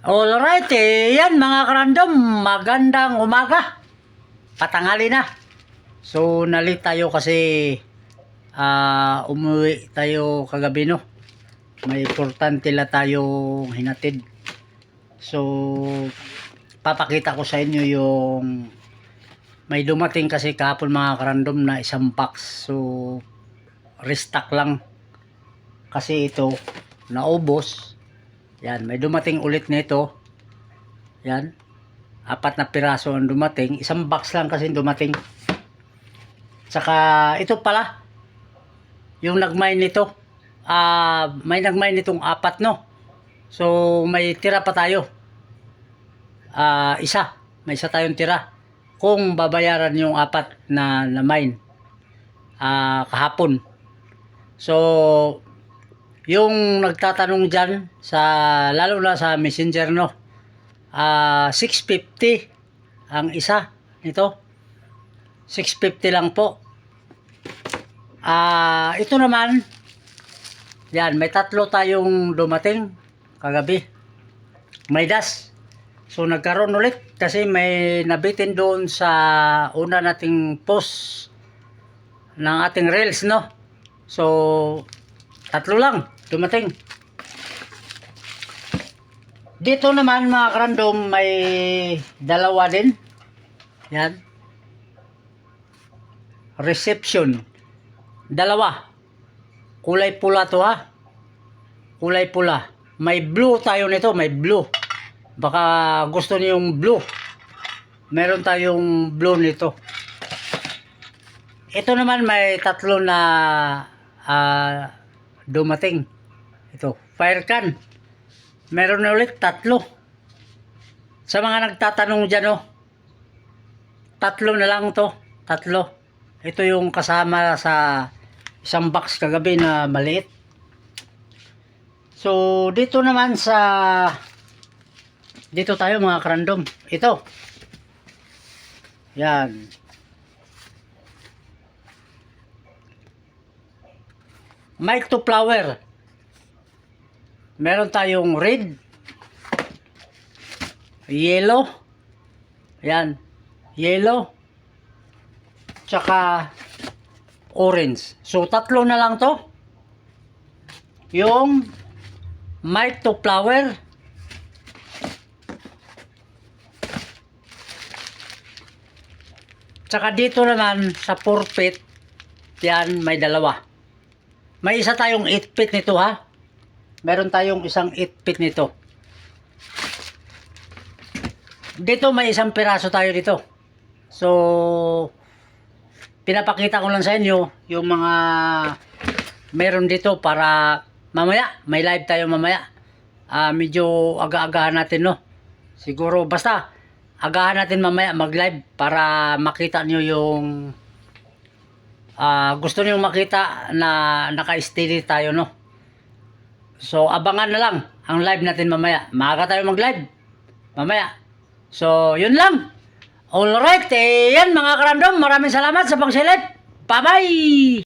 Alright, yan mga karandom, magandang umaga, patanghali na. So, nalit tayo kasi umuwi tayo kagabi, no? May importante la tayong hinatid. So, papakita ko sa inyo yung may dumating kasi kahapon mga karandom na isang box. So, restock lang. Kasi ito, naubos. Yan, may dumating ulit nito. Yan. 4 na piraso ang dumating. Isang box lang kasi dumating. Tsaka ito pala yung nagmine nito. May nagmine nitong 4, no. So may tira pa tayo. May isa tayong tira. Kung babayaran yung 4 na mine kahapon. So yung nagtatanong dyan, lalo na sa messenger, no, 650 ang isa nito. 650 lang po. Ito naman, yan, may 3 tayong dumating kagabi. May das. So nagkaroon ulit kasi may nabitin doon sa una nating post ng ating reels, no. So 3 lang dumating. Dito naman mga karandom, may 2 din. Yan. Reception. 2. Kulay pula to, ha. Kulay pula. May blue tayo nito, may blue. Baka gusto niyo yung blue. Meron tayong blue nito. Ito naman may 3 na dumating. Ito, fire can. Meron na ulit 3. Sa mga nagtatanong dyan, oh, 3 na lang to. 3. Ito yung kasama sa isang box kagabi na maliit. So, dito naman dito tayo mga karandom. Ito. Yan. Mic to flower. Meron tayong red, yellow, yan, yellow, tsaka orange. So 3 na lang to. Yung mic to flower, tsaka dito naman sa purpit, yan, may 2. May isa tayong 8 feet nito, ha. Meron tayong isang 8 feet nito. Dito may isang piraso tayo dito. So pinapakita ko lang sa inyo yung mga meron dito para mamaya, may live tayo mamaya. Medyo aga-agahan natin, no. Siguro basta agahan natin mamaya mag-live para makita nyo yung gusto niyo makita na naka-steady tayo, no. So abangan na lang ang live natin mamaya. Maaga tayo mag-live mamaya. So yun lang. Alright, yan mga karandom, maraming salamat sa pagsilip. Bye-bye!